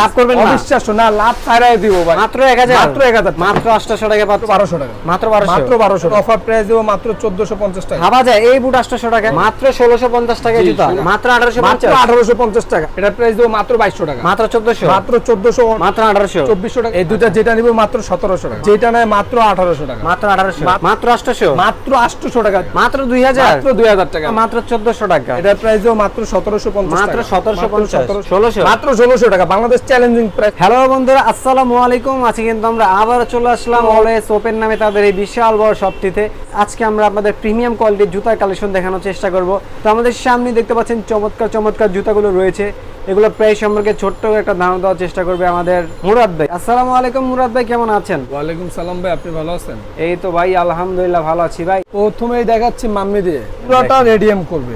লাভ করবেন না? অবিশ্বাস্য না, লাভ ছাড়াই দিব ভাই। মাত্র 1000, মাত্র 1000, মাত্র 800 টাকা, মাত্র 1200 টাকা, মাত্র 1200, মাত্র 1200 অফার প্রাইস দেব মাত্র 1450 টাকা। ভাবা যায় এই বুট 800 টাকা, মাত্র 1650 টাকা জুতা, মাত্র 1850, মাত্র 1850 টাকা। এটা প্রাইস দেব মাত্র 2200 টাকা, মাত্র 1400, মাত্র 1400, মাত্র 1800, 2400 টাকা। এই দুটো যেটা নিব মাত্র 1700 টাকা, যেটা নেয় মাত্র 1800 টাকা, মাত্র 1800, মাত্র 800, মাত্র 800 টাকা, মাত্র 2000, মাত্র 2000 টাকা, মাত্র 1400 টাকা। এটা প্রাইস দেব মাত্র 1750 টাকা, মাত্র 1750, 1600, মাত্র 1600 টাকা, বাংলাদেশ চ্যালেঞ্জিং প্রাইস। হ্যালো বন্ধুরা, আসসালামু আলাইকুম। আজকে কিন্তু আমরা আবার চলে আসলাম অলওয়েজ ওপেন নামে তাদের এই বিশাল বড় শপটিতে। আজকে আমরা আপনাদের প্রিমিয়াম কোয়ালিটির জুতার কালেকশন দেখানোর চেষ্টা করব। তো আমাদের সামনে দেখতে পাচ্ছেন চমৎকার চমৎকার জুতাগুলো রয়েছে। এগুলো প্রাইস সম্পর্কে ছোট্ট একটা ধারণা দেওয়ার চেষ্টা করবে আমাদের মুরাদ ভাই। আসসালামু আলাইকুম মুরাদ ভাই, কেমন আছেন? ওয়ালাইকুম সালাম ভাই, আপনি ভালো আছেন? এই তো ভাই আলহামদুলিল্লাহ ভালো আছি ভাই। প্রথমেই দেখাচ্ছি মাম্মি দিয়ে, পুরোটা রেডিয়াম করবে,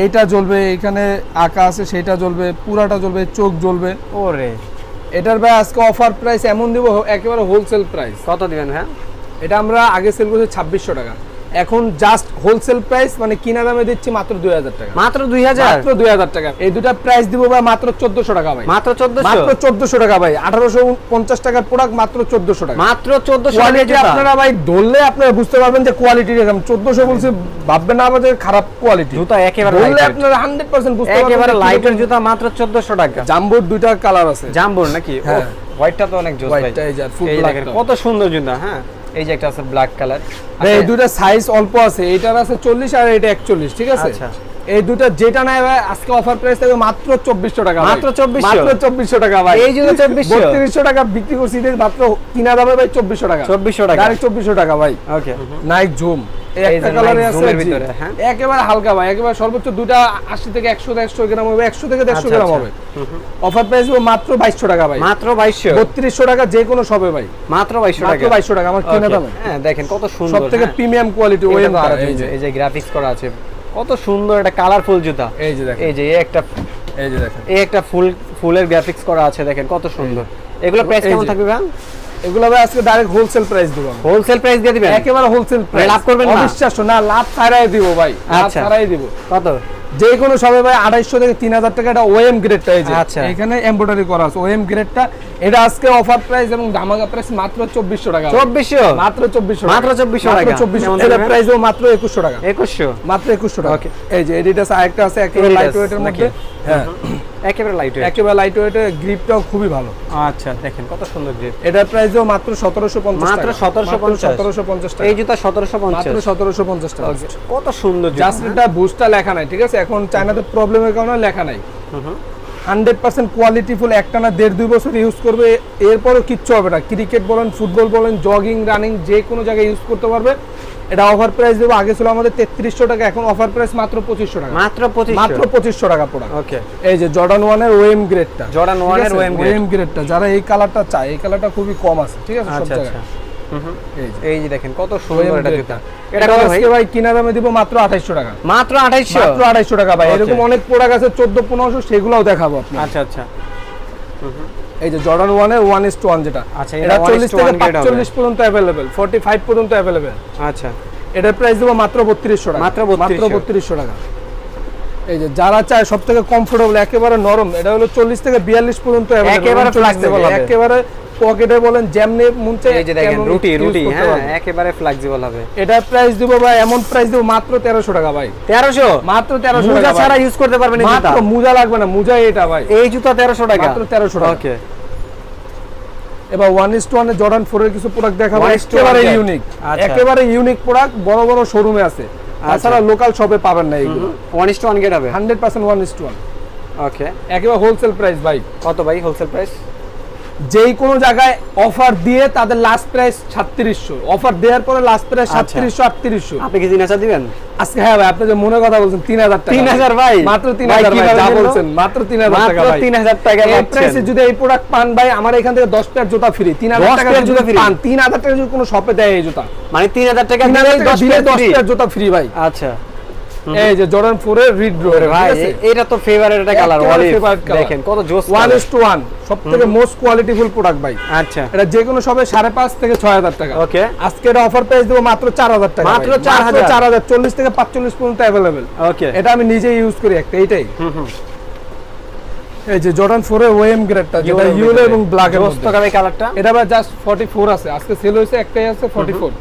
এইটা জ্বলবে, এখানে আঁকা আছে সেটা জ্বলবে, পুরাটা জ্বলবে, চোখ জ্বলবে। ওরে, এটার ভাই আজকে অফার প্রাইস এমন দিব, একেবারে হোলসেল প্রাইস। কত দিবেন? হ্যাঁ, এটা আমরা আগে সেল করছি 2600 টাকা, এখন জাস্ট হোলসেল প্রাইস, মানে কিনা দামে দিচ্ছি মাত্র 2000 টাকা, মাত্র 2000, মাত্র 2000 টাকা। এই দুটা প্রাইস দিব ভাই মাত্র 1400 টাকা ভাই, মাত্র 1400, মাত্র 1400 টাকা ভাই। 1850 টাকার প্রোডাক্ট মাত্র 1400 টাকা, মাত্র 1400 কোয়ালিটি টাকা। আপনারা ভাই ধরলে আপনারা বুঝতে পারবেন যে কোয়ালিটি এরকম। 1400 বলছি, ভাববেন না আমাদের খারাপ কোয়ালিটি, জুতা একেবারে ধরলে লাইট, আপনারা 100% বুঝতে পারবেন। একেবারে লাইটের জুতা মাত্র 1400 টাকা। জাম্বোর দুইটা কালার আছে, জাম্বোর নাকি? হ্যাঁ, হোয়াইটটা তো অনেক জোস ভাই। হোয়াইটটা এই যে ফুল এই ব্ল্যাক, দেখেন কত সুন্দর জুতা। হ্যাঁ, এই যে একটা আছে ব্ল্যাক কালার। এই দুইটা সাইজ অল্প আছে, এইটার আছে 40 আর এটা 41, ঠিক আছে? আচ্ছা, এই দুটো যেটা নাই ভাই আজকে অফার প্রাইস থাকবে মাত্র 2400 টাকা, মাত্র 2400, মাত্র 2400 টাকা ভাই। এই জুতা 2400, 3200 টাকা বিক্রি করছি, এটা মাত্র কিনা দামে ভাই 2400 টাকা, 2400 টাকা, ডাইরেক্ট 2400 টাকা ভাই। ওকে, নাইক জুম এই একটা যে কালারে Nike আছে Zoom এর ভিতরে, হ্যাঁ, একেবারে হালকা ভাই, একেবারে সর্বোচ্চ দুটা 80 থেকে 100 গ্রাম হবে, 100 থেকে 150 গ্রাম হবে। অফার প্রাইস হবে মাত্র 2200 টাকা ভাই, মাত্র 2200, 3200 টাকা যে কোনো সবে ভাই, মাত্র 2200 মাত্র টাকা, 2200 টাকা আমার কিনা দামে। হ্যাঁ, দেখেন কত সুন্দর, সবথেকে হ্যাঁ, প্রিমিয়াম কোয়ালিটি ওই এই যে গ্রাফিক্স করা আছে, কত সুন্দর একটা কালারফুল জুতা। এই যে দেখেন, এই যে এই যে দেখেন, এই একটা ফুলের গ্রাফিক্স করা আছে, দেখেন কত সুন্দর। এগুলো প্রাইস কেমন থাকবে ভাই? এগুলো ভাই আজকে ডাইরেক্ট হোলসেল প্রাইস দিব, হোলসেল প্রাইস দিয়ে দিবেন, একেবারে হোলসেল প্রাইস। লাভ করবেন না? অবিশ্বাস্য না, লাভ ছাড়াই দিব ভাই, লাভ আচ্ছা, ছাড়াই দিব। কত? যে কোনো সবে ভাই 250 থেকে 3000 টাকা। এটা ওএম গ্রেডটা, এই যে আচ্ছা, এখানে এমব্রয়ডারি করা আছে ওএম গ্রেডটা। এটা আজকে অফার প্রাইস এবং ধামাকা প্রাইস মাত্র 2400 টাকা, 2400, মাত্র 2400, মাত্র 2400 টাকা, 2400। এটা প্রাইস হবে মাত্র 2100 টাকা, 2100, মাত্র 2100 টাকা। ওকে, এই যে এডিডাস আরেকটা আছে একেবারে লাইট ওয়েটের মধ্যে, হ্যাঁ, একেবারে লাইট ওয়েট, একেবারে লাইট ওয়েটের, গ্রিপটাও খুবই ভালো। আচ্ছা, দেখেন কত সুন্দর গ্রিপ। এটার প্রাইস হবে মাত্র 1750 টাকা, মাত্র 1750 টাকা। এই জুতা 1750, মাত্র 1750 টাকা। কত সুন্দর জুতা। জাস্ট এটা বুস্টটা লেখা নাই, ঠিক আছে? এখন চায়নাতে প্রবলেমের কারণে লেখা নাই। 100% কোয়ালিটিফুল, একটা না 1.5-2 বছর ইউজ করবে, এরপরও কিচ্ছু হবে না। ক্রিকেট বলেন, ফুটবল বলেন, জগিং, রানিং যে কোনো জায়গায় ইউজ করতে পারবে। এটা অফার প্রাইস দেবো, আগে ছিল আমাদের 3300 টাকা, এখন অফার প্রাইস মাত্র 2500 টাকা, মাত্র 2500, মাত্র 2500 টাকা প্রোডাক্ট। ওকে, এই যে জর্ডান 1 এর ওএম গ্রেডটা, জর্ডান 1 এর ওএম গ্রেডটা, যারা এই কালারটা চায়, এই কালারটা খুবই কম আছে, ঠিক আছে? সব আচ্ছা, জায়গায় এই যে দেখেন কত সুন্দর এটা জুতা। এটা কত ভাই? কিনা দামে দিব মাত্র 2800 টাকা, মাত্র 2800, মাত্র 2800 টাকা ভাই। এরকম অনেক প্রোডাক্ট আছে 1400-1500, সেগুলোও দেখাবো আপনাকে। আচ্ছা, আচ্ছা, এই যে জর্ডান 1 এর 1:1 যেটা, আচ্ছা, এটা 40 থেকে 45 পর্যন্ত अवेलेबल, 45 পর্যন্ত अवेलेबल। আচ্ছা, এটার প্রাইস দেব মাত্র 3200 টাকা, মাত্র 3200 টাকা। এই যে যারা চায় সবথেকে কমফোর্টেবল, একেবারে নরম, এটা হলো 40 থেকে 42 পর্যন্ত अवेलेबल, একেবারে ফ্লেক্সিবল হবে, একেবারে পকেটে বলেন যেমনি মন চায়। এই যে দেখেন রুটি, হ্যাঁ, একেবারে ফ্লেক্সিবল হবে। এটার প্রাইস দেব ভাই, এমন প্রাইস দেব মাত্র 1300 টাকা ভাই, 1300, মাত্র 1300 মুজা টাকা ছাড়া ইউজ করতে পারবেন এই জুতা, মাত্র মুজা লাগবে না, মুজা এটা ভাই। এই জুতা 1300 টাকা, মাত্র 1300 টাকা। ওকে, এবার 1:1 এর জর্ডান 4 এর কিছু প্রোডাক্ট দেখাবো, 1:1 একেবারে ইউনিক, আচ্ছা, একেবারে ইউনিক প্রোডাক্ট, বড় বড় শোরুমে আছে, তাছাড়া লোকাল শপে পাবেন না এইগুলো। 1:1 গেট হবে, 100% 1:1, ওকে। একেবারে হোলসেল প্রাইস ভাই। কত ভাই হোলসেল প্রাইস? যেই কোনো জায়গায় অফার দিয়ে তাদের লাস্ট প্রাইস 3700, অফার দেওয়ার পরে লাস্ট প্রাইস 3700, 3800। আপনি কি 3000 দিবেন আজকে? হ্যাঁ ভাই, আপনি যে মনে কথা বলছেন 3000 টাকা, 3000 ভাই, মাত্র 3000 ভাই, যা বলছেন মাত্র 3000 টাকা ভাই, মাত্র 3000 টাকা এই প্রাইসে যদি এই প্রোডাক্ট পান ভাই, আমার এখান থেকে 10 পেয়ার জুতা ফ্রি। 3000 টাকা জুতা ফ্রি পান, 3000 টাকা যদি কোনো শপে দেয় এই জুতা, মানে 3000 টাকা দিলে দিলে 10 পেয়ার জুতা ফ্রি ভাই। আচ্ছা, এই যে জর্ডান 4 এর রিড রো ভাই, এটা তো ফেভারিট একটা কালার, দেখেন কত জোস, 1:1 সবথেকে মোস্ট কোয়ালিটিফুল প্রোডাক্ট ভাই। আচ্ছা, এটা যে কোনো সবে 5.5 থেকে 6000 টাকা, ওকে। আজকে এটা অফার প্রাইস দেব মাত্র 4000 টাকা, মাত্র 4000, 40 থেকে 45 পর্যন্ত अवेलेबल, ওকে। এটা আমি নিজে ইউজ করি একটা, এইটাই। এই যে জর্ডান 4 এর ওএম গ্রেডটা যেটা ইয়েলো এবং ব্ল্যাক এর মধ্যে টাকা কালারটা এটা ভাই জাস্ট 44 আছে, আজকে সেল হয়েছে একটাই আছে 44।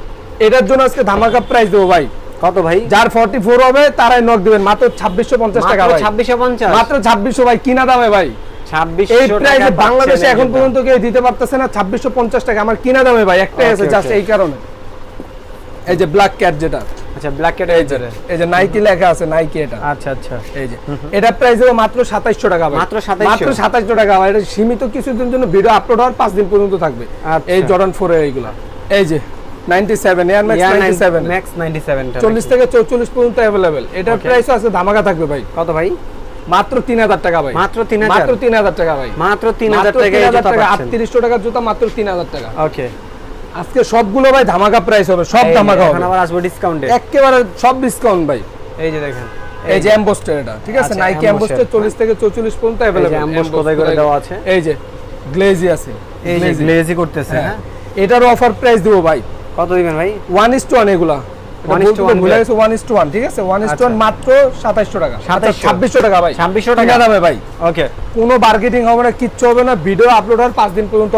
এটার জন্য আজকে ধামাকা প্রাইস দেবো ভাই। কত ভাই? যার 44 হবে তারাই নক দিবেন মাত্র 2650 টাকা ভাই। 2650 মাত্র 2600 ভাই, কিনা দামে ভাই। 2600 টাকা এই বাংলাদেশে এখন পর্যন্ত কেউ দিতে পারতেছে না 2650 টাকা, আমার কিনা দামে ভাই একটাই আছে জাস্ট এই কারণে। এই যে ব্ল্যাক ক্যাট যেটা, আচ্ছা ব্ল্যাক ক্যাট এই যে নাইকি লেখা আছে, নাইকি এটা। আচ্ছা আচ্ছা, এই যে এটা প্রাইস হবে মাত্র 2700 টাকা ভাই। মাত্র 2700 টাকা ভাই। এটা সীমিত কিছুদিনের জন্য ভিডিও আপলোড হওয়ার 5 দিন পর্যন্ত থাকবে এই জর্ডান 4 এর এইগুলা। এই যে 97 এয়ার ম্যাক্স 97 ম্যাক্স 97 টা 40 থেকে 44 পর্যন্ত अवेलेबल। এটার প্রাইসও আছে ধামাকা থাকবে ভাই। কত ভাই? মাত্র 3000 টাকা ভাই। মাত্র 3000, মাত্র 3000 টাকা ভাই। মাত্র 3000 টাকায় জুতা পাচ্ছেন। 3800 টাকার জুতা মাত্র 3000 টাকা। ওকে, আজকে সবগুলো ভাই ধামাকা প্রাইস হবে, সব ধামাকা হবে। এখন আবার আসবে ডিসকাউন্টে, একেবারে সব ডিসকাউন্ট ভাই। এই যে দেখেন, এই যে এমবোস্টার এটা, ঠিক আছে, আচ্ছা, নাইকি এমবোস্টার 40 থেকে 44 পর্যন্ত এই अवेलेबल। যে এমবোস কোথায় করে দেওয়া আছে, এই যে গ্লেজি আছে, এই যে গ্লেজি করতেছে। হ্যাঁ, এটার অফার প্রাইস দেবো ভাই। কত দিবেন ভাই? 1:1 এগুলা 1:1 ভুলে গেছে, 1:1 ঠিক আছে, 1:1 মাত্র 2700 টাকা। 2600 টাকা ভাই, 2600 টাকা দামে ভাই। ওকে, কোনো বার্গেটিং হবে না, কিচ্ছু হবে না, ভিডিও আপলোড হওয়ার 5 দিন পর্যন্ত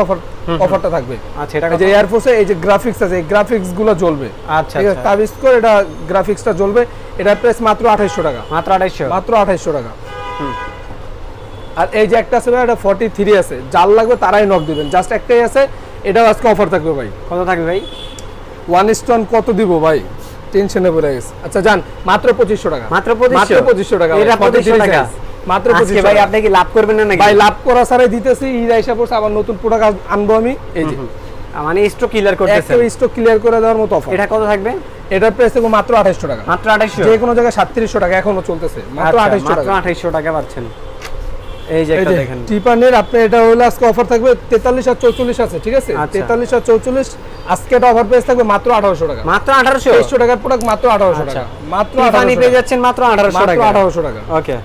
অফারটা থাকবে। আচ্ছা, এটা এই যে এয়ারফোর্সে এই যে গ্রাফিক্স আছে, এই গ্রাফিক্স গুলো জ্বলবে। আচ্ছা ঠিক আছে, তাবিজ করে এটা গ্রাফিক্সটা জ্বলবে। এটার প্রাইস মাত্র 2800 টাকা। মাত্র 2800, মাত্র 2800 টাকা। আর এই যে একটা আছে ভাই, এটা 43 আছে, যার লাগবে তারাই নক দিবেন, জাস্ট একটাই আছে, এটাও আজকে অফার থাকবে ভাই। কত থাকবে ভাই? 1:1 কত দিব ভাই, টেনশনে পড়ে গেছে। আচ্ছা জান, মাত্র 2500 টাকা। মাত্র 2500 টাকা। এটা 2500 টাকা মাত্র 2500 ভাই। আপনি কি লাভ করবেন না নাকি ভাই? লাভ করা ছাড়াই দিতেছি, ঈদ আইসা পড়ছে, আবার নতুন প্রোডাক্ট আনবো আমি। এই যে মানে স্টক ক্লিয়ার করতেছেন, একটা স্টক ক্লিয়ার করে দেওয়ার মতো অফার। এটা কত থাকবে? এটার প্রাইস থাকবে মাত্র 2800 টাকা। মাত্র 2800, যে কোনো জায়গায় 3700 টাকা এখনো চলতেছে, মাত্র 2800 টাকা। মাত্র 2800 টাকা পাচ্ছেন। এই যে একটা দেখেন টিপানের, আপনি এটা হলো আজকে অফার থাকবে 43 আর 44 আছে, ঠিক আছে, 43 আর 44 আজকে এটা অফার প্রাইস থাকবে মাত্র 1800 টাকা। মাত্র 1800 টাকার প্রোডাক্ট মাত্র 1800 টাকা। মাত্র টিফানি পেয়ে যাচ্ছেন মাত্র 1800 টাকা। 1800 টাকা। ওকে,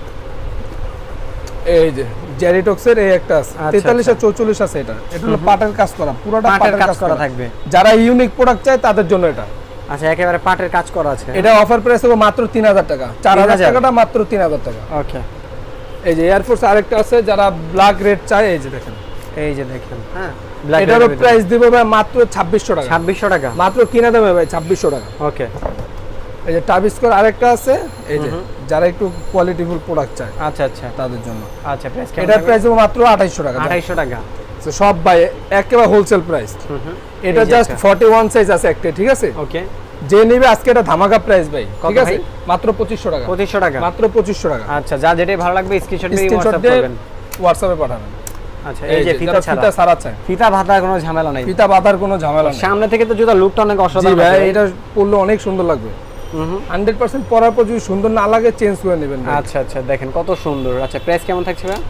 এই যে জেরিটক্সের এই একটা আছে, 43 আর 44 আছে। এটা হলো পাটের কাজ করা, পুরোটা পাটের কাজ করা থাকবে। যারা ইউনিক প্রোডাক্ট চায় তাদের জন্য এটা। আচ্ছা, একেবারে পাটের কাজ করা আছে। এটা অফার প্রাইস হবে মাত্র 3000 টাকা। 4000 টাকাটা মাত্র 3000 টাকা। ওকে, এই যে এয়ারফোর্স আরেকটা আছে, যারা ব্ল্যাক রেড চায়, এই যে দেখেন, এই যে দেখেন। হ্যাঁ, এটারও প্রাইস দিবে ভাই মাত্র 2600 টাকা। 2600 টাকা মাত্র কিনা দেবে ভাই 2600 টাকা। ওকে, এই যে টাবিস্কোর আরেকটা আছে, এই যে যারা একটু কোয়ালিটিফুল প্রোডাক্ট চায় আচ্ছা আচ্ছা তাদের জন্য। আচ্ছা, প্রাইস কেমন? এটার প্রাইস হবে মাত্র 2800 টাকা। 2800 টাকা। তো সব ভাই একেবারে হোলসেল প্রাইস। এটা জাস্ট 41 সাইজ আছে একটা, ঠিক আছে। ওকে, যে নেবে আজকে এটা ধামাকা প্রাইস ভাই, ঠিক আছে, মাত্র 2500 টাকা। 2500 টাকা, মাত্র 2500 টাকা। আচ্ছা, যা যেটাই ভালো লাগবে স্ক্রিনশট দিয়ে স্ক্রিনশট WhatsApp করবেন, হোয়াটসঅ্যাপে পাঠাবেন। আচ্ছা, এই যে ফিতা ফিতা ছাড়া চায়, ফিতা ভাতার কোনো ঝামেলা নাই, ফিতা বাঁধার কোনো ঝামেলা নেই। সামনে থেকে তো জুতা লুকটা অনেক অসাধারণ ভাই, এটা পরলে অনেক সুন্দর লাগবে। 100% পরার পর যদি সুন্দর না লাগে চেঞ্জ করে নেবেন। আচ্ছা আচ্ছা, দেখেন কত সুন্দর। আচ্ছা, প্রাইস কেমন থাকছে ভাই?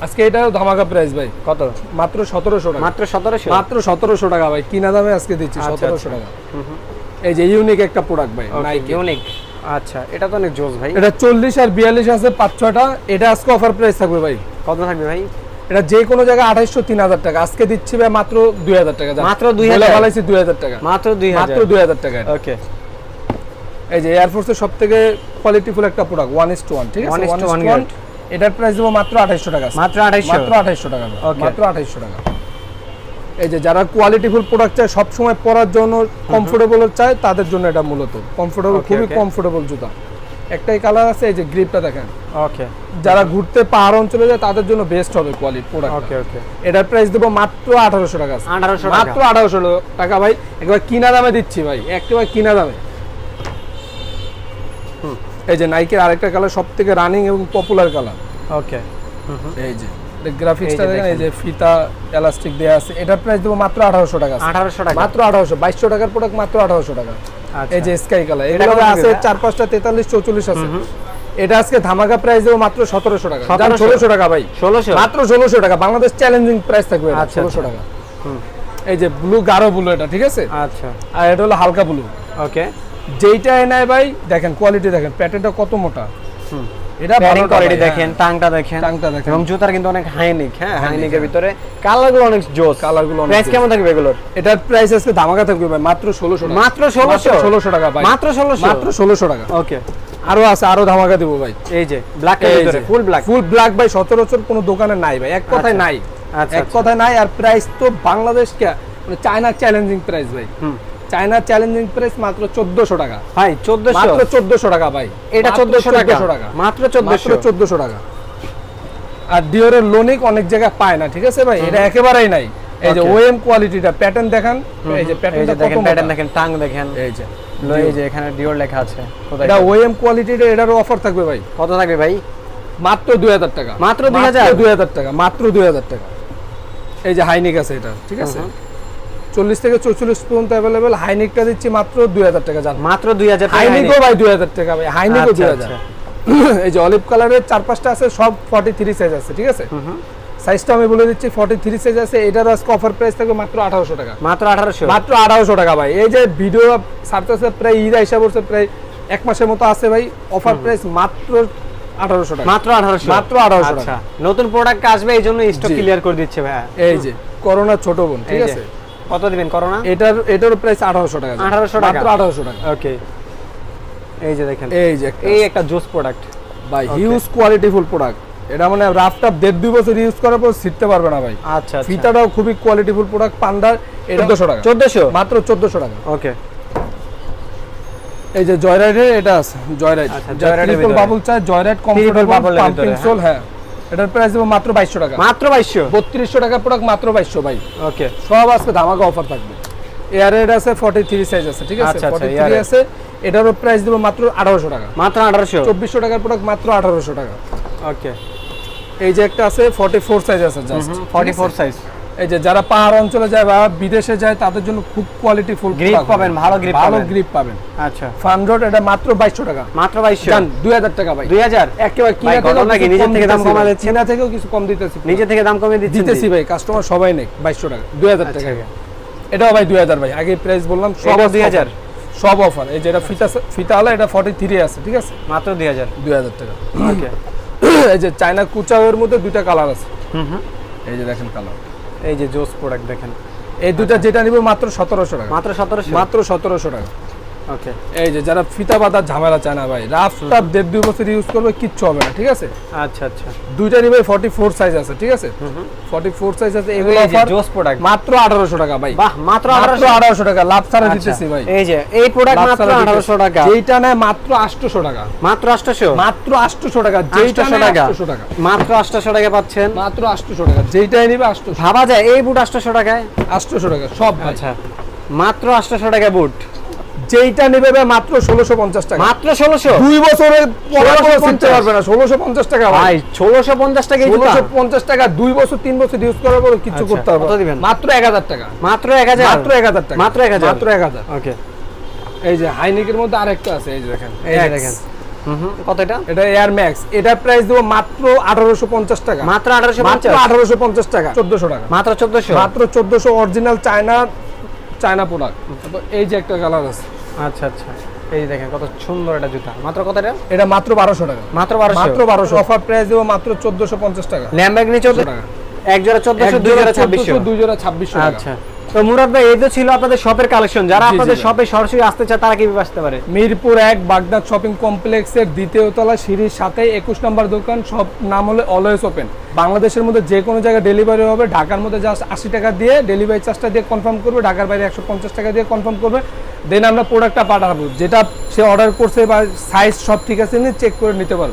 আজকে এটাও ধামাকা প্রাইস ভাই। কত? মাত্র 1700 টাকা। মাত্র 1700, মাত্র 1700 টাকা ভাই, কিনা দামে আজকে দিচ্ছি 1700 টাকা। এই যে ইউনিক একটা প্রোডাক্ট ভাই, নাইকি ইউনিক। আচ্ছা, এটা তো অনেক জোস ভাই। এটা 40 আর 42 আছে, 5-6টা। এটা আজকে অফার প্রাইস থাকবে ভাই। কত থাকবে ভাই? এটা যে কোনো জায়গায় 2800-3000 টাকা, আজকে দিচ্ছি ভাই মাত্র 2000 টাকা। মাত্র 2000 বলে বলাইছি 2000 টাকা। মাত্র 2000, মাত্র 2000 টাকা। ওকে, এই যে এয়ারফোর্সের সবথেকে কোয়ালিটিফুল একটা প্রোডাক্ট 1:1, ঠিক আছে, 1:1। এটার প্রাইস দেবো মাত্র 2800 টাকা। মাত্র 2800, মাত্র 2800 টাকা, মাত্র 2800 টাকা। এই যে যারা কোয়ালিটিফুল প্রোডাক্ট চায়, সব সময় পরার জন্য কমফোর্টেবল চায়, তাদের জন্য এটা মূলত কমফোর্টেবল, খুবই কমফোর্টেবল জুতা। একটাই কালার আছে, এই যে গ্রিপটা দেখেন। ওকে, যারা ঘুরতে পাহাড় অঞ্চলে যায় তাদের জন্য বেস্ট হবে কোয়ালিটি প্রোডাক্ট। ওকে ওকে, এটার প্রাইস দেবো মাত্র 1800 টাকা। 1800 টাকা, মাত্র 1800 টাকা ভাই, একবার কিনা দামে দিচ্ছি ভাই, একেবারে কিনা দামে। এই যে নাইকের আরেকটা কালার, সবথেকে রানিং এবং পপুলার কালার। ওকে, এই যে গ্রাফিক্সটা দেখেন, এই যে ফিতা এলাস্টিক দেয়া আছে। এটার প্রাইস দেবো মাত্র 1800 টাকা। 1800 টাকা, মাত্র 1800, 2200 টাকার প্রোডাক্ট মাত্র 1800 টাকা। আচ্ছা, এই যে স্কাই কালার, এগুলো আছে 4-5টা 43-44 আছে। এটা আজকে ধামাকা প্রাইস দেবো মাত্র 1700 টাকা। 1600 টাকা ভাই, 1600, মাত্র 1600 টাকা। বাংলাদেশ চ্যালেঞ্জিং প্রাইস থাকবে 1600 টাকা। এই যে ব্লু, গাঢ় ব্লু এটা, ঠিক আছে। আচ্ছা, আর এটা হলো হালকা ব্লু। ওকে, যেইটা এনায় ভাই দেখেন কোয়ালিটি দেখেন, প্যাটার্নটা কত মোটা। এটা ভালো কোয়ালিটি দেখেন, টাংটা দেখেন, টাংটা দেখেন, এবং জুতার কিন্তু অনেক হাইনিক। হ্যাঁ, হাইনিকের ভিতরে কালারগুলো অনেক জোস, কালারগুলো অনেক। প্রাইস কেমন থাকবে এগুলোর? এটার প্রাইস আজকে ধামাকা থাকবে ভাই, মাত্র 1600 টাকা। মাত্র 1600, 1600 টাকা ভাই, মাত্র 1600, মাত্র 1600 টাকা। ওকে, আরো আছে, আরো ধামাকা দেবো ভাই। এই যে ব্ল্যাক এর ভিতরে ফুল ব্ল্যাক, ফুল ব্ল্যাক ভাই সচরাচর কোনো দোকানে নাই ভাই, এক কথায় নাই, এক কথায় নাই। আর প্রাইস তো বাংলাদেশ কে মানে চায়না চ্যালেঞ্জিং প্রাইস ভাই, চায়না চ্যালেঞ্জিং প্রাইস মাত্র 1400 টাকা ভাই। 1400 মাত্র 1400 টাকা ভাই, এটা 1400 টাকা মাত্র 1400 টাকা। আর ডিওরের লোনিক অনেক জায়গায় পায় না, ঠিক আছে ভাই, এটা একেবারেই নাই। এই যে ওএম কোয়ালিটিটা প্যাটার্ন দেখেন, এই যে প্যাটার্নটা কত মোটা, প্যাটার্ন দেখেন, টাং দেখেন, এই যে এই যে এখানে ডিওর লেখা আছে। এটা ওএম কোয়ালিটিটা, এটারও অফার থাকবে ভাই। কত থাকবে ভাই? মাত্র 2000 টাকা, মাত্র 2000 টাকা, মাত্র 2000 টাকা। এই যে হাইনিক আছে এটা, ঠিক আছে, 40 থেকে 44 পর্যন্ত अवेलेबल। হাইনিকটা দিচ্ছি মাত্র 2000 টাকা, জান মাত্র 2000 টাকা। হাইনিকও ভাই 2000 টাকা ভাই, হাইনিকও 2000। এই যে অলিভ কালারের 4-5টা আছে, সব 43 সাইজ আছে, ঠিক আছে। সাইজটা আমি বলে দিচ্ছি, 43 সাইজ আছে। এটার আজকে অফার প্রাইস থাকবে মাত্র 1800 টাকা, মাত্র 1800 টাকা ভাই। এই যে ভিডিও সার্ভিসে প্রায় ঈদ আইসা পড়ছে, প্রায় 1 মাসের মতো আছে ভাই। অফার প্রাইস মাত্র 1800 টাকা, মাত্র 1800 টাকা। নতুন প্রোডাক্ট আসবে, এই জন্য স্টক ক্লিয়ার করে দিচ্ছে ভাই। এই যে করোনা ছোট বোন, ঠিক আছে, কত দিবেন করোনা? এটার প্রাইস 1800 টাকা, 1800 টাকা, মাত্র 1800 টাকা। ওকে, এই যে দেখেন, এই একটা জোস প্রোডাক্ট ভাই, হিউজ কোয়ালিটিফুল প্রোডাক্ট। এটা মানে রাফ টাফ 1.5-2 বছর ইউজ করার পর ছিটতে পারবে না ভাই। আচ্ছা, ফিতাটাও খুবই কোয়ালিটিফুল প্রোডাক্ট। পান্ডার 1400 টাকা, 1400, মাত্র 1400 টাকা। ওকে, এই যে জয়রাইডের এটা আছে, জয়রাইড বাবল চাই, জয়রাইড কমফোর্টেবল পাম্পিং সোল। হ্যাঁ, এটার প্রাইস দেব মাত্র 2200 টাকা, মাত্র 2200। 3200 টাকা প্রোডাক্ট, মাত্র 2200 ভাই। ওকে, সব আজকে ধামাকা অফার থাকবে। এয়ারেড আছে 43 সাইজ আছে, ঠিক আছে, 43 আছে। এটারও প্রাইস দেব মাত্র 1800 টাকা, মাত্র 1800। 2400 টাকার প্রোডাক্ট, মাত্র 1800 টাকা। ওকে, এই যে একটা আছে 44 সাইজ আছে, জাস্ট 44 সাইজ। এই যে যারা পাহাড় অঞ্চলে যায় বা বিদেশে যায় তাদের জন্য খুব কোয়ালিটি ফুল গ্রিপ পাবেন, ভালো গ্রিপ পাবেন। আচ্ছা, ফানরোড এটা মাত্র 2200 টাকা, মাত্র 2200। জান 2000 টাকা ভাই, 2000 একেবারে কিনা থেকে নাকি নিজে থেকে দাম কমা দিচ্ছি, না থেকেও কিছু কম দিতেছি, নিজে থেকে দাম কমে দিতেছি ভাই। কাস্টমার সবাই নেক 2200 টাকা, 2000 টাকা। এটাও ভাই 2000 ভাই, আগে প্রাইস বললাম, সব 2000, সব অফার। এই যেটা ফিতা হলো এটা 43 আছে, ঠিক আছে, মাত্র 2000 টাকা। ওকে, এই যে চায়না কুচাওয়ের মধ্যে দুইটা কালার আছে। এই যে দেখেন কালার, এই যে জোস প্রোডাক্ট দেখেন। এই দুটো যেটা নিব মাত্র 1700 টাকা, মাত্র 1700 টাকা। ওকে, এই যে যারা ফিতা বাঁধা ঝামেলা চায় না ভাই, রাফ টাফ 1.5-2 বছর ইউজ করবে, কিচ্ছু হবে না, ঠিক আছে। আচ্ছা, দুইটা নিবে 44 সাইজ আছে, ঠিক আছে, 44 সাইজ আছে। এগুলো অফার জোস প্রোডাক্ট, মাত্র 1800 টাকা ভাই। বাহ, মাত্র 1800 টাকা, লাভ ছাড়া দিতেছি ভাই। এই যে এই প্রোডাক্ট মাত্র 1800 টাকা, যেটা নেয় মাত্র 800 টাকা, মাত্র 800 টাকা, যেটা নেয় 800 টাকা, মাত্র 800 টাকা পাচ্ছেন, মাত্র 800 টাকা, যেটাই নিবে 800। ভাবা যায় এই বুট 800 টাকায়, 800 টাকা সব। আচ্ছা, মাত্র 800 টাকা বুট, যেইটা নেবে মাত্র 1650 টাকা, মাত্র 1600। 2 বছরে পড়াশোনা শিখতে পারবে না, 1650 টাকা ভাই, 1650 টাকা, 1650 টাকা 2 বছর 3 বছর ইউজ করার পর কিছু করতে পারবে। কত দিবেন? মাত্র 1000 টাকা, মাত্র 1000, মাত্র 1000 টাকা, মাত্র 1000, মাত্র 1000। ওকে, এই যে হাইনিকের মধ্যে আরেকটা আছে, এই যে দেখেন, এই যে দেখেন। কত এটা? এটা এয়ার ম্যাক্স, এটার প্রাইস দেব মাত্র 1850 টাকা, মাত্র 1850 টাকা, 1400 টাকা, মাত্র 1400, মাত্র 1400। Original China product. এই যে একটা কালার আছে। আচ্ছা, এই দেখেন কত সুন্দর একটা জুতা, মাত্র কত এটা? এটা মাত্র 1200 টাকা, মাত্র 1200। অফার প্রাইস দেব মাত্র 1450 টাকা। ল্যাম্বরগিনি 14 টাকা, এক জোড়া 1400, দুই জোড়া 2600, দুই জোড়া 2600 টাকা। আচ্ছা, তো মুরাদ ভাই এই তো ছিল আপনাদের শপের কালেকশন। যারা আপনাদের শপে সরাসরি আসতে চায় তারা কিভাবে আসতে পারে? মিরপুর 1 বাগদাদ শপিং কমপ্লেক্সের দ্বিতীয় তলা সিঁড়ির সাথে 21 নম্বর দোকান। সব নাম হলো অলওয়েজ ওপেন। বাংলাদেশের মধ্যে যে কোনো জায়গায় ডেলিভারি হবে। ঢাকার মধ্যে জাস্ট 80 টাকা দিয়ে ডেলিভারি চার্জটা দিয়ে কনফার্ম করবে, ঢাকার বাইরে 150 টাকা দিয়ে কনফার্ম করবে। দেন আমরা প্রোডাক্টটা পাঠাবো, যেটা সে অর্ডার করছে বা সাইজ সব ঠিক আছে চেক করে নিতে পারবে।